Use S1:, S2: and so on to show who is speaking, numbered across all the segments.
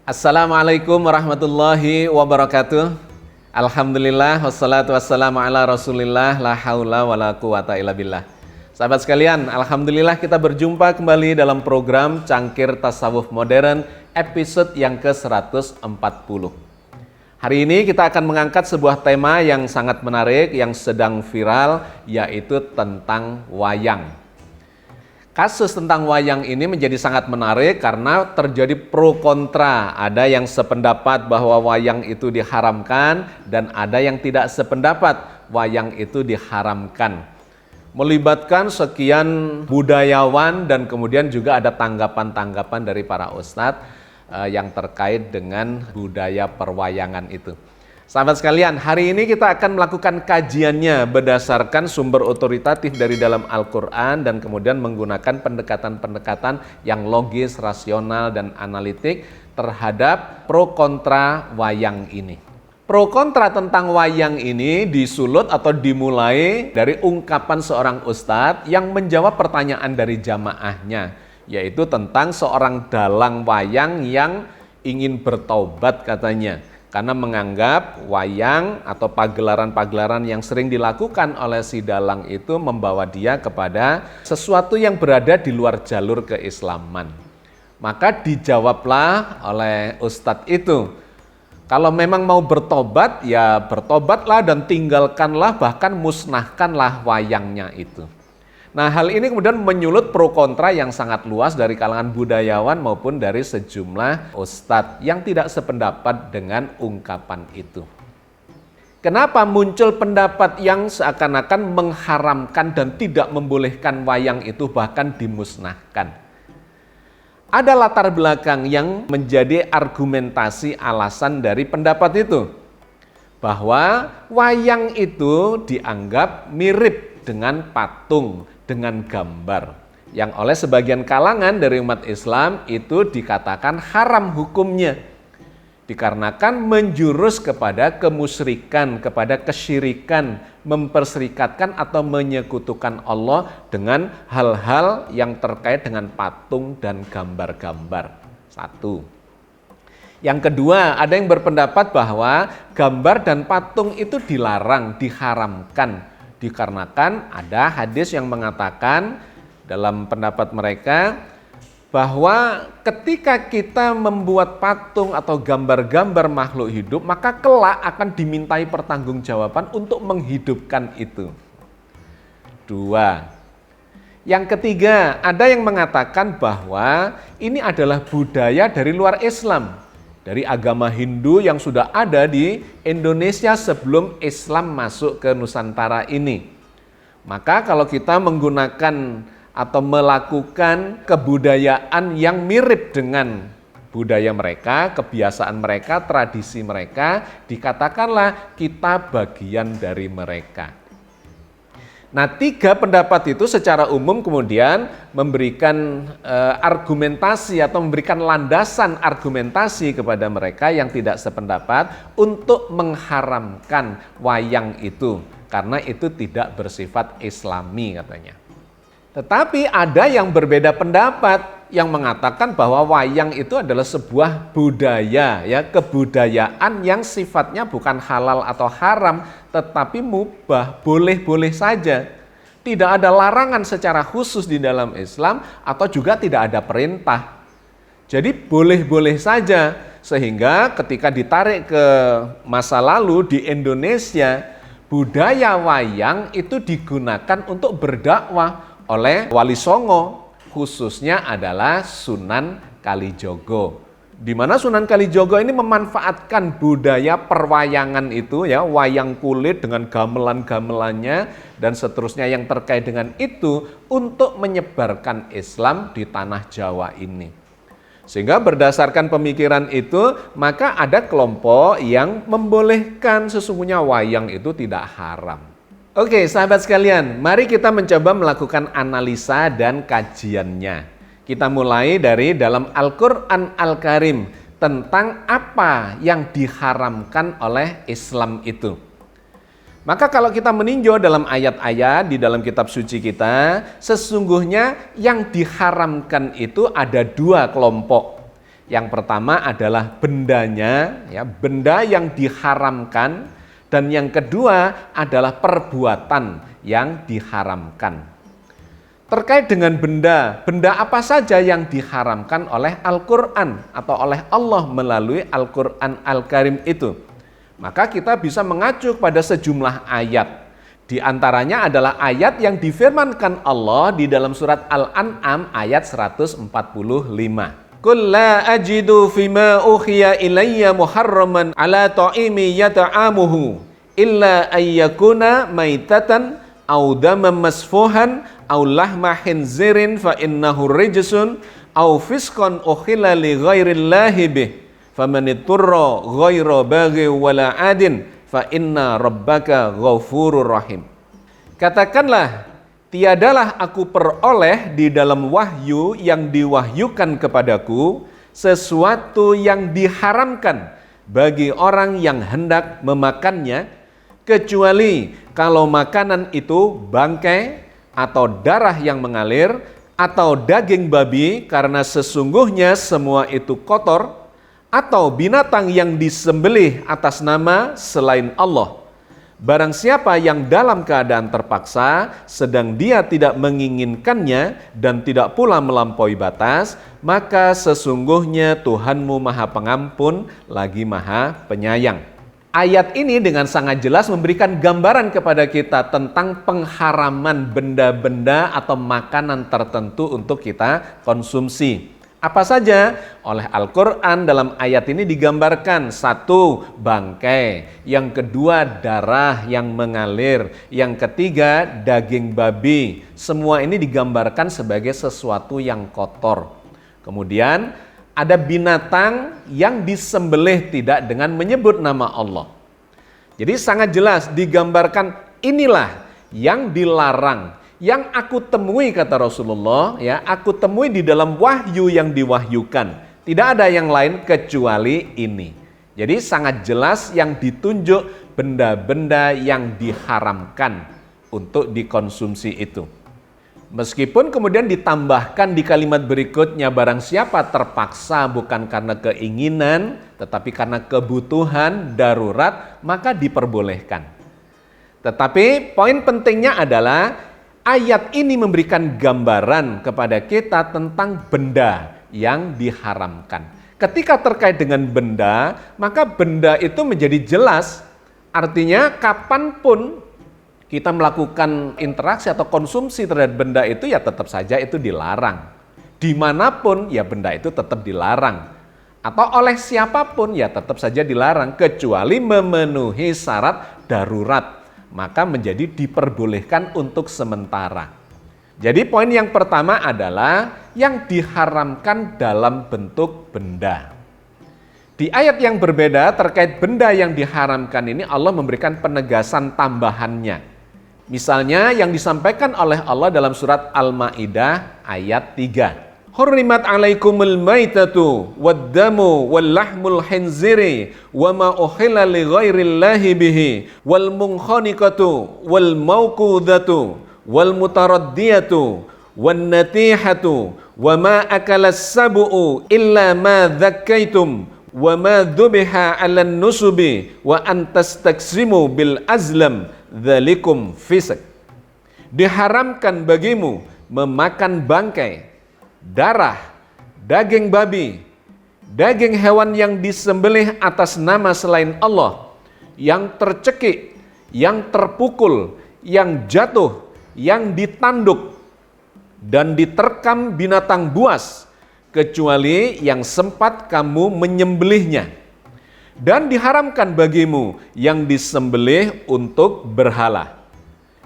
S1: Assalamualaikum warahmatullahi wabarakatuh. Alhamdulillah wassalatu wassalamu ala rasulillah la haula wa la quwata illa billah. Sahabat sekalian, alhamdulillah kita berjumpa kembali dalam program Cangkir Tasawuf Modern episode yang ke-140. Hari ini kita akan mengangkat sebuah tema yang sangat menarik, yang sedang viral, yaitu tentang wayang. Kasus tentang wayang ini menjadi sangat menarik karena terjadi pro kontra. Ada yang sependapat bahwa wayang itu diharamkan dan ada yang tidak sependapat wayang itu diharamkan. Melibatkan sekian budayawan dan kemudian juga ada tanggapan-tanggapan dari para ustadz yang terkait dengan budaya perwayangan itu. Sahabat sekalian, hari ini kita akan melakukan kajiannya berdasarkan sumber otoritatif dari dalam Al-Quran dan kemudian menggunakan pendekatan-pendekatan yang logis, rasional, dan analitik terhadap pro kontra wayang ini. Pro kontra tentang wayang ini disulut atau dimulai dari ungkapan seorang ustadz yang menjawab pertanyaan dari jamaahnya, yaitu tentang seorang dalang wayang yang ingin bertaubat katanya. Karena menganggap wayang atau pagelaran-pagelaran yang sering dilakukan oleh si dalang itu membawa dia kepada sesuatu yang berada di luar jalur keislaman. Maka dijawablah oleh ustadz itu, kalau memang mau bertobat, ya bertobatlah dan tinggalkanlah, bahkan musnahkanlah wayangnya itu. Nah, hal ini kemudian menyulut pro kontra yang sangat luas dari kalangan budayawan maupun dari sejumlah ustadz yang tidak sependapat dengan ungkapan itu. Kenapa muncul pendapat yang seakan-akan mengharamkan dan tidak membolehkan wayang itu bahkan dimusnahkan? Ada latar belakang yang menjadi argumentasi alasan dari pendapat itu, bahwa wayang itu dianggap mirip dengan patung, dengan gambar, yang oleh sebagian kalangan dari umat Islam itu dikatakan haram hukumnya, dikarenakan menjurus kepada kemusyrikan, kepada kesyirikan, memperserikatkan atau menyekutukan Allah dengan hal-hal yang terkait dengan patung dan gambar-gambar. Satu. Yang kedua, ada yang berpendapat bahwa gambar dan patung itu dilarang, diharamkan, dikarenakan ada hadis yang mengatakan dalam pendapat mereka bahwa ketika kita membuat patung atau gambar-gambar makhluk hidup, maka kelak akan dimintai pertanggungjawaban untuk menghidupkan itu. Dua. Yang ketiga, ada yang mengatakan bahwa ini adalah budaya dari luar Islam, dari agama Hindu yang sudah ada di Indonesia sebelum Islam masuk ke Nusantara ini. Maka kalau kita menggunakan atau melakukan kebudayaan yang mirip dengan budaya mereka, kebiasaan mereka, tradisi mereka, dikatakanlah kita bagian dari mereka. Nah, tiga pendapat itu secara umum kemudian memberikan argumentasi atau memberikan landasan argumentasi kepada mereka yang tidak sependapat untuk mengharamkan wayang itu, karena itu tidak bersifat islami katanya. Tetapi ada yang berbeda pendapat yang mengatakan bahwa wayang itu adalah sebuah budaya, ya, kebudayaan yang sifatnya bukan halal atau haram, tetapi mubah, boleh-boleh saja. Tidak ada larangan secara khusus di dalam Islam atau juga tidak ada perintah. Jadi boleh-boleh saja, sehingga ketika ditarik ke masa lalu di Indonesia, budaya wayang itu digunakan untuk berdakwah oleh Wali Songo, khususnya adalah Sunan Kalijogo. Di mana Sunan Kalijogo ini memanfaatkan budaya perwayangan itu, ya, wayang kulit dengan gamelan-gamelannya dan seterusnya yang terkait dengan itu untuk menyebarkan Islam di tanah Jawa ini. Sehingga berdasarkan pemikiran itu, maka ada kelompok yang membolehkan sesungguhnya wayang itu tidak haram. Oke, sahabat sekalian, mari kita mencoba melakukan analisa dan kajiannya. Kita mulai dari dalam Al-Quran Al-Karim tentang apa yang diharamkan oleh Islam itu. Maka kalau kita meninjau dalam ayat-ayat di dalam kitab suci kita, sesungguhnya yang diharamkan itu ada dua kelompok. Yang pertama adalah bendanya, ya, benda yang diharamkan, dan yang kedua adalah perbuatan yang diharamkan. Terkait dengan benda, benda apa saja yang diharamkan oleh Al-Quran atau oleh Allah melalui Al-Quran Al-Karim itu? Maka kita bisa mengacu pada sejumlah ayat. Di antaranya adalah ayat yang difirmankan Allah di dalam surat Al-An'am ayat 145. Qul la ajidu fima uhiya ilayya muharraman ala ta'imi yata'amuhu illa ayyakuna maitatan aw daman masfuhan aw lahma khinzirin fa innahu rijsun aw fisqan ukhilla li ghairillahi bih faman iturra ghaira baghi wala adin fa inna rabbaka ghafurur rahim. Katakanlah, tiadalah aku peroleh di dalam wahyu yang diwahyukan kepadaku sesuatu yang diharamkan bagi orang yang hendak memakannya, kecuali kalau makanan itu bangkai atau darah yang mengalir atau daging babi, karena sesungguhnya semua itu kotor, atau binatang yang disembelih atas nama selain Allah. Barang siapa yang dalam keadaan terpaksa, sedang dia tidak menginginkannya dan tidak pula melampaui batas, maka sesungguhnya Tuhanmu Maha Pengampun lagi Maha Penyayang. Ayat ini dengan sangat jelas memberikan gambaran kepada kita tentang pengharaman benda-benda atau makanan tertentu untuk kita konsumsi. Apa saja? Oleh Al-Quran dalam ayat ini digambarkan, satu, bangkai, yang kedua darah yang mengalir, yang ketiga daging babi. Semua ini digambarkan sebagai sesuatu yang kotor. Kemudian ada binatang yang disembelih tidak dengan menyebut nama Allah. Jadi sangat jelas digambarkan, inilah yang dilarang. Yang aku temui, kata Rasulullah, ya, aku temui di dalam wahyu yang diwahyukan. Tidak ada yang lain kecuali ini. Jadi sangat jelas yang ditunjuk benda-benda yang diharamkan untuk dikonsumsi itu. Meskipun kemudian ditambahkan di kalimat berikutnya, barang siapa terpaksa bukan karena keinginan, tetapi karena kebutuhan darurat, maka diperbolehkan. Tetapi poin pentingnya adalah ayat ini memberikan gambaran kepada kita tentang benda yang diharamkan. Ketika terkait dengan benda, maka benda itu menjadi jelas. Artinya kapanpun kita melakukan interaksi atau konsumsi terhadap benda itu, ya tetap saja itu dilarang. Dimanapun ya benda itu tetap dilarang. Atau oleh siapapun ya tetap saja dilarang, kecuali memenuhi syarat darurat. Maka menjadi diperbolehkan untuk sementara. Jadi poin yang pertama adalah yang diharamkan dalam bentuk benda. Di ayat yang berbeda terkait benda yang diharamkan ini Allah memberikan penegasan tambahannya. Misalnya yang disampaikan oleh Allah dalam surat Al-Maidah ayat 3. Hurrimat alaikumul maitatu waddamu wal lahmul khinziri wa ma uhilla li ghairillahi bihi wal munkhaniqatu wal mauqudatu wal mutaraddiyatu wan natihatu wa ma akalas sabu'u illa ma dzakkaitum wa ma dhubiha 'alan nusubi wa antastaksimu bil azlam dzalikum fisq. Diharamkan bagimu memakan bangkai, darah, daging babi, daging hewan yang disembelih atas nama selain Allah, yang tercekik, yang terpukul, yang jatuh, yang ditanduk, dan diterkam binatang buas, kecuali yang sempat kamu menyembelihnya. Dan diharamkan bagimu yang disembelih untuk berhala.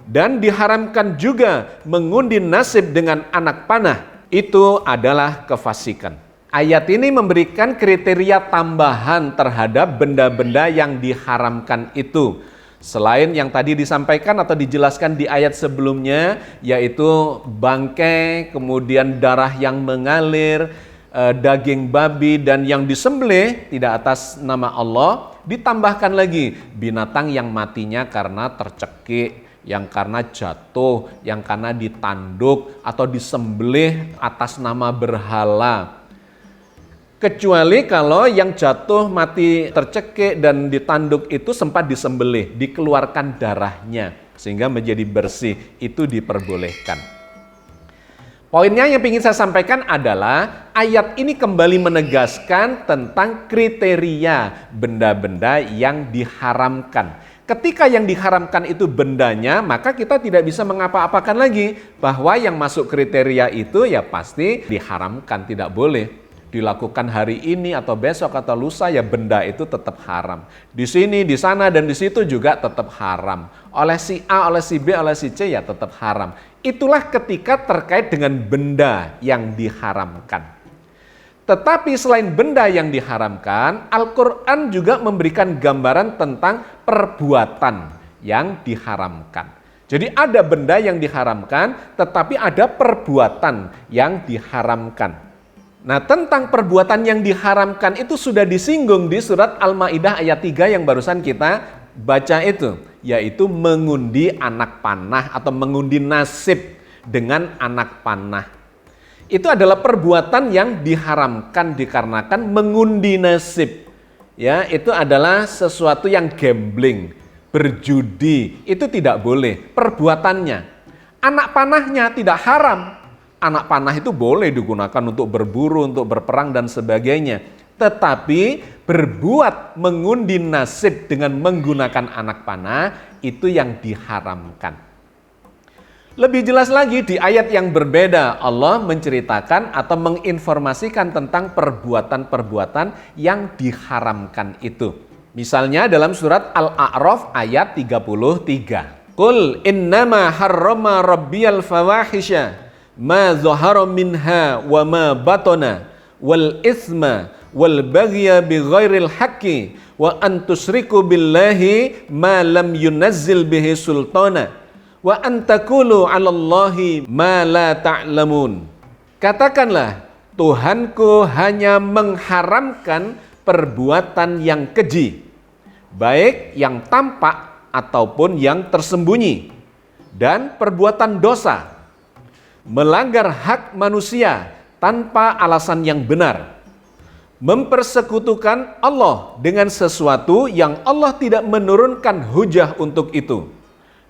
S1: Dan diharamkan juga mengundi nasib dengan anak panah. Itu adalah kefasikan. Ayat ini memberikan kriteria tambahan terhadap benda-benda yang diharamkan itu. Selain yang tadi disampaikan atau dijelaskan di ayat sebelumnya, yaitu bangkai, kemudian darah yang mengalir, daging babi, dan yang disembelih tidak atas nama Allah, ditambahkan lagi binatang yang matinya karena tercekik, yang karena jatuh, yang karena ditanduk, atau disembelih atas nama berhala. Kecuali kalau yang jatuh mati tercekik dan ditanduk itu sempat disembelih, dikeluarkan darahnya sehingga menjadi bersih, itu diperbolehkan. Poinnya yang ingin saya sampaikan adalah ayat ini kembali menegaskan tentang kriteria benda-benda yang diharamkan. Ketika yang diharamkan itu bendanya, maka kita tidak bisa mengapa-apakan lagi bahwa yang masuk kriteria itu ya pasti diharamkan, tidak boleh dilakukan hari ini atau besok atau lusa, ya benda itu tetap haram. Di sini, di sana, dan di situ juga tetap haram. Oleh si A, oleh si B, oleh si C ya tetap haram. Itulah ketika terkait dengan benda yang diharamkan. Tetapi selain benda yang diharamkan, Al-Quran juga memberikan gambaran tentang perbuatan yang diharamkan. Jadi ada benda yang diharamkan, tetapi ada perbuatan yang diharamkan. Nah, tentang perbuatan yang diharamkan itu sudah disinggung di surat Al-Maidah ayat 3 yang barusan kita baca itu, yaitu mengundi anak panah atau mengundi nasib dengan anak panah. Itu adalah perbuatan yang diharamkan dikarenakan mengundi nasib. Ya, itu adalah sesuatu yang gambling, berjudi, itu tidak boleh perbuatannya. Anak panahnya tidak haram. Anak panah itu boleh digunakan untuk berburu, untuk berperang dan sebagainya. Tetapi berbuat mengundi nasib dengan menggunakan anak panah itu yang diharamkan. Lebih jelas lagi di ayat yang berbeda Allah menceritakan atau menginformasikan tentang perbuatan-perbuatan yang diharamkan itu. Misalnya dalam surat Al-A'raf ayat 33. Qul innama harrama rabbiyal fawahisha ma zahara minha wa ma batana wal isma wal baghya bighairil haqqi wa an tusyriku billahi ma lam yunazzil bihi sultana wa an taqulu 'alallahi ma la ta'lamun. Katakanlah, Tuhanku hanya mengharamkan perbuatan yang keji, baik yang tampak ataupun yang tersembunyi, dan perbuatan dosa, melanggar hak manusia tanpa alasan yang benar, mempersekutukan Allah dengan sesuatu yang Allah tidak menurunkan hujah untuk itu,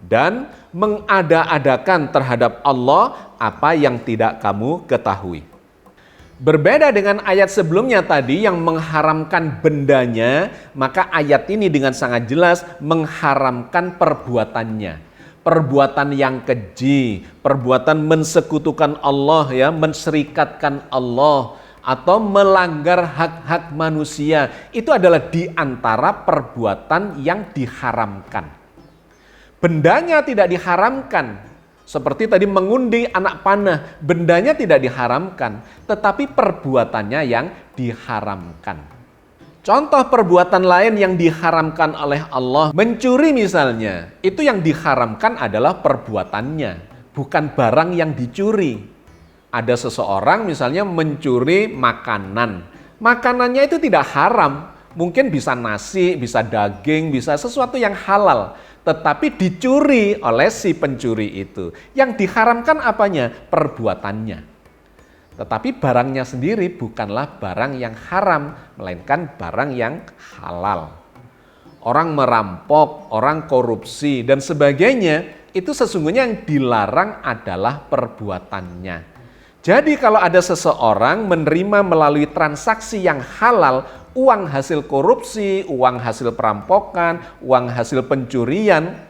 S1: dan mengada-adakan terhadap Allah apa yang tidak kamu ketahui. Berbeda dengan ayat sebelumnya tadi yang mengharamkan bendanya, maka ayat ini dengan sangat jelas mengharamkan perbuatannya. Perbuatan yang keji, perbuatan mensekutukan Allah, ya, menserikatkan Allah, atau melanggar hak-hak manusia, itu adalah di antara perbuatan yang diharamkan. Bendanya tidak diharamkan, seperti tadi mengundi anak panah, bendanya tidak diharamkan, tetapi perbuatannya yang diharamkan. Contoh perbuatan lain yang diharamkan oleh Allah, mencuri misalnya, itu yang diharamkan adalah perbuatannya, bukan barang yang dicuri. Ada seseorang misalnya mencuri makanan, makanannya itu tidak haram, mungkin bisa nasi, bisa daging, bisa sesuatu yang halal, tetapi dicuri oleh si pencuri itu. Yang diharamkan apanya? Perbuatannya. Tetapi barangnya sendiri bukanlah barang yang haram, melainkan barang yang halal. Orang merampok, orang korupsi, dan sebagainya, itu sesungguhnya yang dilarang adalah perbuatannya. Jadi kalau ada seseorang menerima melalui transaksi yang halal, uang hasil korupsi, uang hasil perampokan, uang hasil pencurian,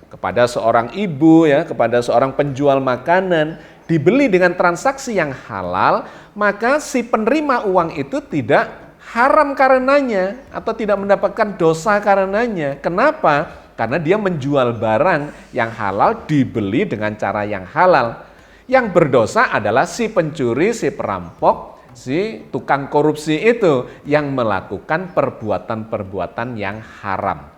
S1: kepada seorang ibu, ya, kepada seorang penjual makanan, dibeli dengan transaksi yang halal, maka si penerima uang itu tidak haram karenanya atau tidak mendapatkan dosa karenanya. Kenapa? Karena dia menjual barang yang halal, dibeli dengan cara yang halal. Yang berdosa adalah si pencuri, si perampok, si tukang korupsi itu yang melakukan perbuatan-perbuatan yang haram.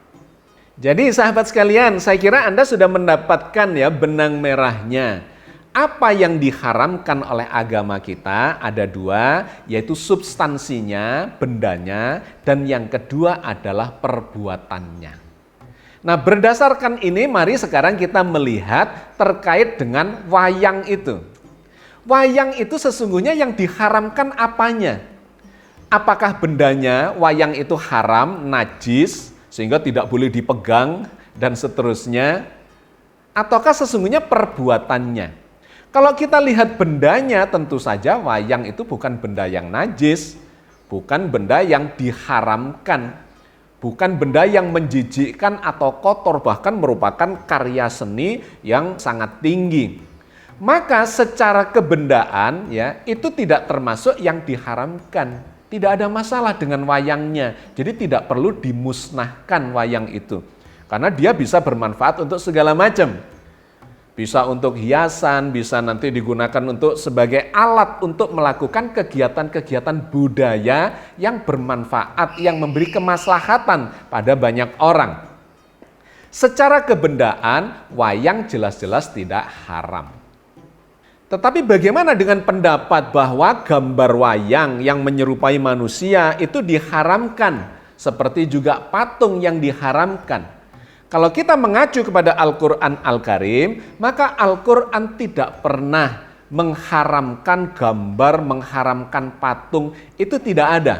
S1: Jadi sahabat sekalian, saya kira Anda sudah mendapatkan ya benang merahnya. Apa yang diharamkan oleh agama kita ada dua, yaitu substansinya, bendanya, dan yang kedua adalah perbuatannya. Nah, berdasarkan ini mari sekarang kita melihat terkait dengan wayang itu. Wayang itu sesungguhnya yang diharamkan apanya? Apakah bendanya wayang itu haram, najis, sehingga tidak boleh dipegang dan seterusnya? Ataukah sesungguhnya perbuatannya? Kalau kita lihat bendanya, tentu saja wayang itu bukan benda yang najis, bukan benda yang diharamkan, bukan benda yang menjijikkan atau kotor, bahkan merupakan karya seni yang sangat tinggi. Maka secara kebendaan ya itu tidak termasuk yang diharamkan. Tidak ada masalah dengan wayangnya. Jadi tidak perlu dimusnahkan wayang itu. Karena dia bisa bermanfaat untuk segala macam. Bisa untuk hiasan, bisa nanti digunakan untuk sebagai alat untuk melakukan kegiatan-kegiatan budaya yang bermanfaat, yang memberi kemaslahatan pada banyak orang. Secara kebendaan, wayang jelas-jelas tidak haram. Tetapi bagaimana dengan pendapat bahwa gambar wayang yang menyerupai manusia itu diharamkan, seperti juga patung yang diharamkan? Kalau kita mengacu kepada Al-Quran Al-Karim, maka Al-Quran tidak pernah mengharamkan gambar, mengharamkan patung, itu tidak ada.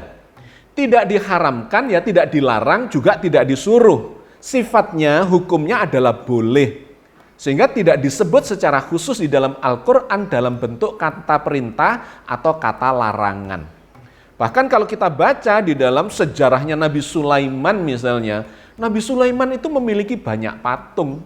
S1: Tidak diharamkan, ya tidak dilarang, juga tidak disuruh. Sifatnya, hukumnya adalah boleh. Sehingga tidak disebut secara khusus di dalam Al-Quran dalam bentuk kata perintah atau kata larangan. Bahkan kalau kita baca di dalam sejarahnya Nabi Sulaiman misalnya, Nabi Sulaiman itu memiliki banyak patung.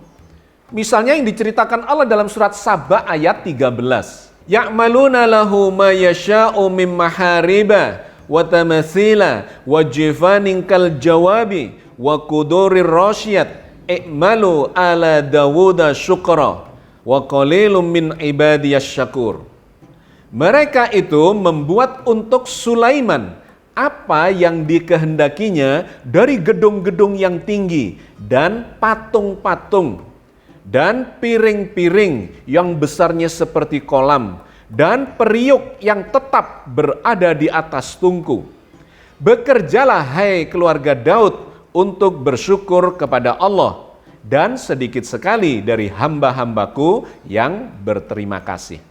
S1: Misalnya yang diceritakan Allah dalam surat Saba ayat 13. Ya'maluna lahu ma yasha'u mim mahariba wa tamathila wa jifanin kal jawabi wa kudurir rasyad. I'malu ala Dawuda syukra wa qalilum min ibadiyas syakur. Mereka itu membuat untuk Sulaiman apa yang dikehendakinya dari gedung-gedung yang tinggi dan patung-patung dan piring-piring yang besarnya seperti kolam dan periuk yang tetap berada di atas tungku. Bekerjalah hai keluarga Daud untuk bersyukur kepada Allah, dan sedikit sekali dari hamba-hambaku yang berterima kasih.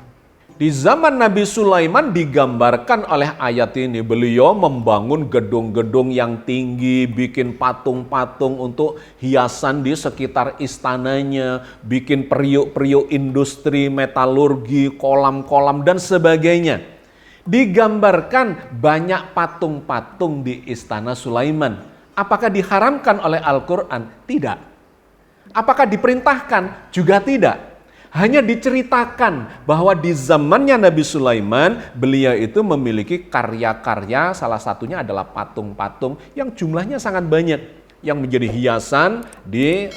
S1: Di zaman Nabi Sulaiman digambarkan oleh ayat ini, beliau membangun gedung-gedung yang tinggi, bikin patung-patung untuk hiasan di sekitar istananya, bikin periuk-periuk industri, metalurgi, kolam-kolam, dan sebagainya. Digambarkan banyak patung-patung di istana Sulaiman. Apakah diharamkan oleh Al-Quran? Tidak. Apakah diperintahkan? Juga tidak. Hanya diceritakan bahwa di zamannya Nabi Sulaiman, beliau itu memiliki karya-karya, salah satunya adalah patung-patung yang jumlahnya sangat banyak, yang menjadi hiasan di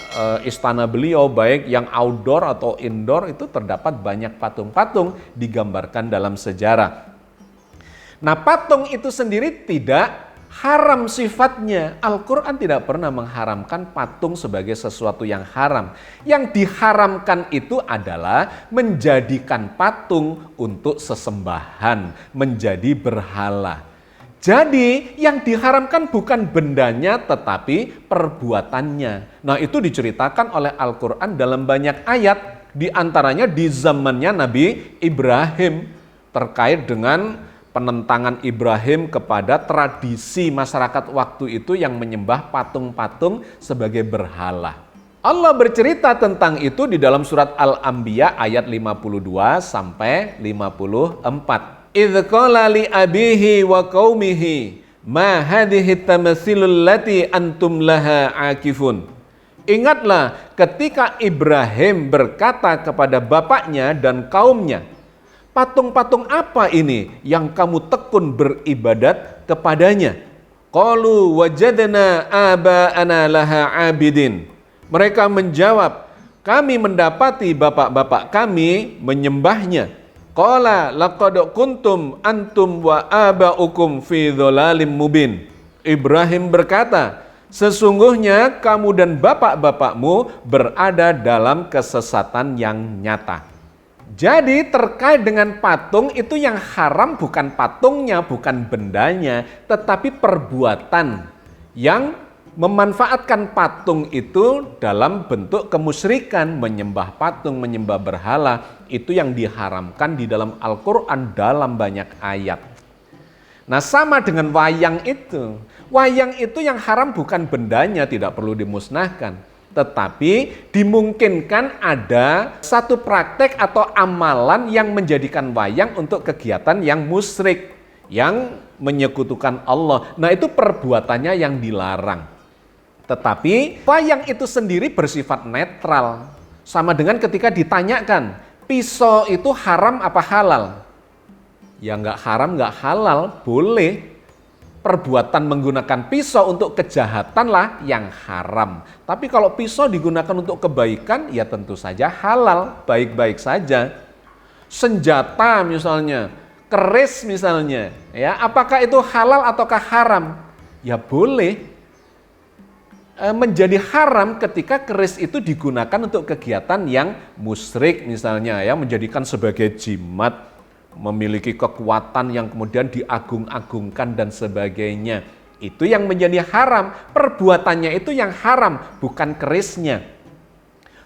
S1: istana beliau, baik yang outdoor atau indoor, itu terdapat banyak patung-patung digambarkan dalam sejarah. Nah, patung itu sendiri tidak haram sifatnya. Al-Quran tidak pernah mengharamkan patung sebagai sesuatu yang haram. Yang diharamkan itu adalah menjadikan patung untuk sesembahan, menjadi berhala. Jadi yang diharamkan bukan bendanya tetapi perbuatannya. Nah, itu diceritakan oleh Al-Quran dalam banyak ayat. Di antaranya di zamannya Nabi Ibrahim terkait dengan penentangan Ibrahim kepada tradisi masyarakat waktu itu yang menyembah patung-patung sebagai berhala. Allah bercerita tentang itu di dalam surat Al-Anbiya ayat 52 sampai 54. Idz qala li abihi wa qaumihi ma hadhihi tamathilul lati antum laha akifun. Ingatlah ketika Ibrahim berkata kepada bapaknya dan kaumnya, patung-patung apa ini yang kamu tekun beribadat kepadanya? Qalu wajadna aba'ana laha abidin. Mereka menjawab, kami mendapati bapak-bapak kami menyembahnya. Qala laqad kuntum antum wa aba'ukum fi dhalalim mubin. Ibrahim berkata, sesungguhnya kamu dan bapak-bapakmu berada dalam kesesatan yang nyata. Jadi terkait dengan patung itu yang haram bukan patungnya, bukan bendanya, tetapi perbuatan yang memanfaatkan patung itu dalam bentuk kemusyrikan, menyembah patung, menyembah berhala, itu yang diharamkan di dalam Al-Quran dalam banyak ayat. Nah, sama dengan wayang itu. Wayang itu yang haram bukan bendanya, tidak perlu dimusnahkan. Tetapi dimungkinkan ada satu praktek atau amalan yang menjadikan wayang untuk kegiatan yang musyrik, yang menyekutukan Allah. Nah, itu perbuatannya yang dilarang. Tetapi wayang itu sendiri bersifat netral. Sama dengan ketika ditanyakan, pisau itu haram apa halal? Ya nggak haram, nggak halal, boleh. Perbuatan menggunakan pisau untuk kejahatan lah yang haram. Tapi kalau pisau digunakan untuk kebaikan, ya tentu saja halal, baik-baik saja. Senjata misalnya, keris misalnya, ya apakah itu halal ataukah haram? Ya boleh. Menjadi haram ketika keris itu digunakan untuk kegiatan yang musyrik misalnya, ya menjadikan sebagai jimat, memiliki kekuatan yang kemudian diagung-agungkan dan sebagainya. Itu yang menjadi haram, perbuatannya itu yang haram, bukan kerisnya.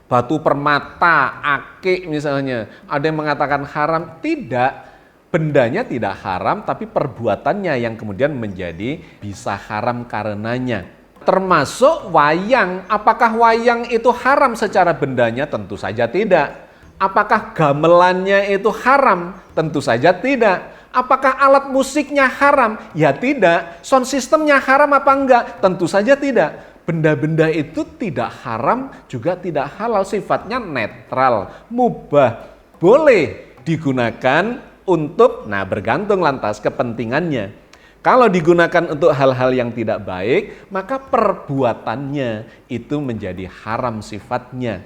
S1: Batu permata, akik misalnya, ada yang mengatakan haram, tidak. Bendanya tidak haram, tapi perbuatannya yang kemudian menjadi bisa haram karenanya. Termasuk wayang, apakah wayang itu haram secara bendanya? Tentu saja tidak. Apakah gamelannya itu haram? Tentu saja tidak. Apakah alat musiknya haram? Ya tidak. Sound systemnya haram apa enggak? Tentu saja tidak. Benda-benda itu tidak haram juga tidak halal, sifatnya netral, mubah. Boleh digunakan untuk, bergantung lantas kepentingannya. Kalau digunakan untuk hal-hal yang tidak baik, maka perbuatannya itu menjadi haram sifatnya.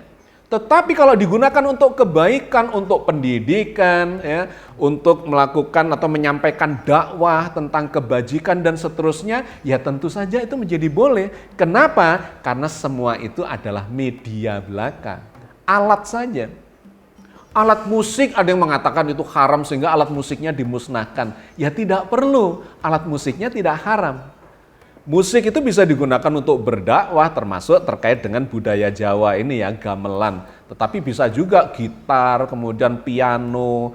S1: Tetapi kalau digunakan untuk kebaikan, untuk pendidikan, ya, untuk melakukan atau menyampaikan dakwah tentang kebajikan dan seterusnya, ya tentu saja itu menjadi boleh. Kenapa? Karena semua itu adalah media belaka, alat saja. Alat musik ada yang mengatakan itu haram sehingga alat musiknya dimusnahkan. Ya tidak perlu, alat musiknya tidak haram. Musik itu bisa digunakan untuk berdakwah, termasuk terkait dengan budaya Jawa ini ya, gamelan. Tetapi bisa juga gitar, kemudian piano,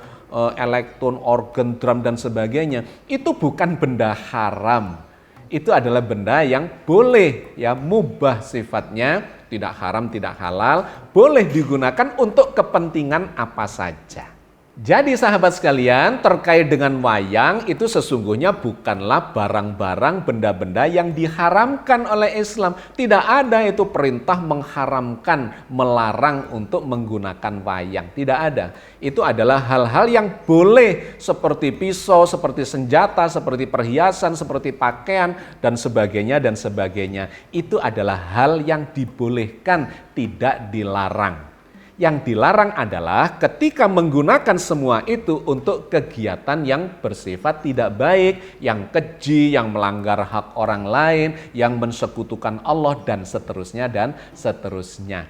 S1: elektron, organ, drum dan sebagainya. Itu bukan benda haram. Itu adalah benda yang boleh, ya mubah sifatnya, tidak haram, tidak halal, boleh digunakan untuk kepentingan apa saja. Jadi sahabat sekalian, terkait dengan wayang itu sesungguhnya bukanlah barang-barang benda-benda yang diharamkan oleh Islam. Tidak ada itu perintah mengharamkan, melarang untuk menggunakan wayang. Tidak ada. Itu adalah hal-hal yang boleh seperti pisau, seperti senjata, seperti perhiasan, seperti pakaian dan sebagainya dan sebagainya. Itu adalah hal yang dibolehkan, tidak dilarang. Yang dilarang adalah ketika menggunakan semua itu untuk kegiatan yang bersifat tidak baik, yang keji, yang melanggar hak orang lain, yang mensekutukan Allah dan seterusnya dan seterusnya.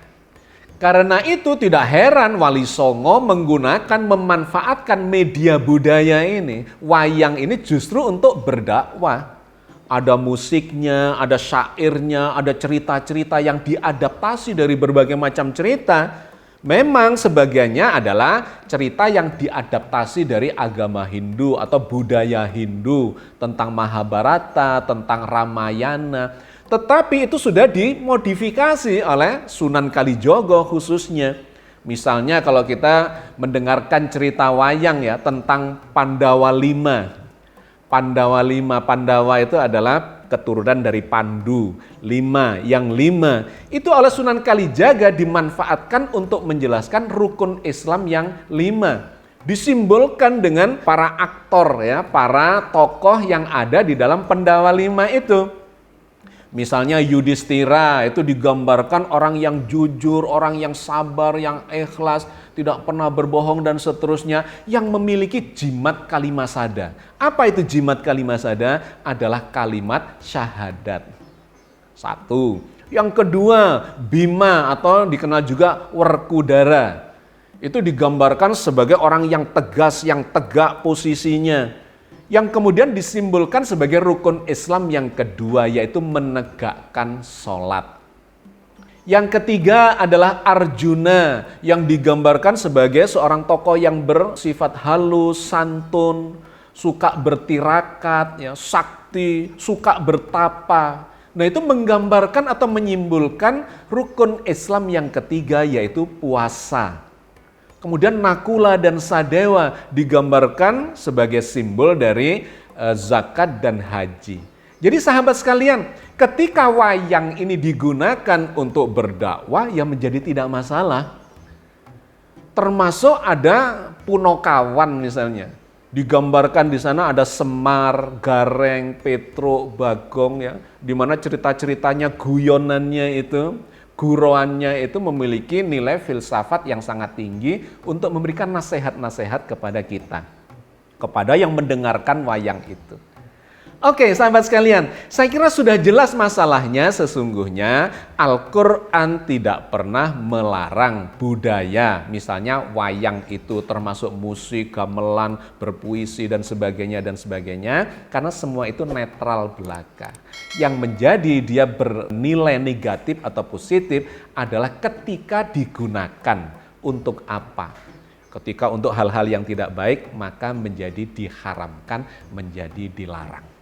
S1: Karena itu tidak heran Wali Songo menggunakan, memanfaatkan media budaya ini, wayang ini justru untuk berdakwah. Ada musiknya, ada syairnya, ada cerita-cerita yang diadaptasi dari berbagai macam cerita. Memang sebagiannya adalah cerita yang diadaptasi dari agama Hindu atau budaya Hindu tentang Mahabharata, tentang Ramayana. Tetapi itu sudah dimodifikasi oleh Sunan Kalijogo khususnya. Misalnya kalau kita mendengarkan cerita wayang ya tentang Pandawa Lima. Pandawa itu adalah keturunan dari Pandu, yang lima. Itu oleh Sunan Kalijaga dimanfaatkan untuk menjelaskan rukun Islam yang 5. Disimbolkan dengan para aktor ya, para tokoh yang ada di dalam Pandawa 5 itu. Misalnya Yudhistira itu digambarkan orang yang jujur, orang yang sabar, yang ikhlas, tidak pernah berbohong dan seterusnya, yang memiliki jimat kalimasada. Apa itu jimat kalimasada? Adalah kalimat syahadat. 1. Yang kedua, Bima atau dikenal juga Werkudara. Itu digambarkan sebagai orang yang tegas, yang tegak posisinya. Yang kemudian disimbolkan sebagai rukun Islam yang kedua, yaitu menegakkan sholat. Yang ketiga adalah Arjuna, yang digambarkan sebagai seorang tokoh yang bersifat halus, santun, suka bertirakat, ya, sakti, suka bertapa. Nah, itu menggambarkan atau menyimbolkan rukun Islam yang ketiga, yaitu puasa. Kemudian nakula dan sadewa digambarkan sebagai simbol dari zakat dan haji. Jadi sahabat sekalian, ketika wayang ini digunakan untuk berdakwah, ya menjadi tidak masalah. Termasuk ada Punokawan misalnya. Digambarkan di sana ada Semar, Gareng, Petruk, Bagong, ya, di mana cerita-ceritanya, guyonannya itu, guroannya itu memiliki nilai filsafat yang sangat tinggi untuk memberikan nasihat-nasihat kepada kita, kepada yang mendengarkan wayang itu. Oke, sahabat sekalian, saya kira sudah jelas masalahnya. Sesungguhnya Al-Quran tidak pernah melarang budaya, misalnya wayang itu termasuk musik, gamelan, berpuisi dan sebagainya, karena semua itu netral belaka. Yang menjadi dia bernilai negatif atau positif adalah ketika digunakan untuk apa. Ketika untuk hal-hal yang tidak baik, maka menjadi diharamkan, menjadi dilarang.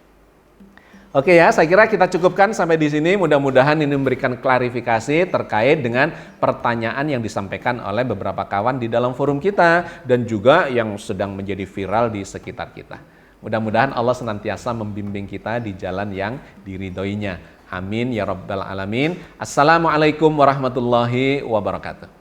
S1: Oke ya, saya kira kita cukupkan sampai di sini. Mudah-mudahan ini memberikan klarifikasi terkait dengan pertanyaan yang disampaikan oleh beberapa kawan di dalam forum kita dan juga yang sedang menjadi viral di sekitar kita. Mudah-mudahan Allah senantiasa membimbing kita di jalan yang diridhoinya. Amin ya rabbal alamin. Assalamualaikum warahmatullahi wabarakatuh.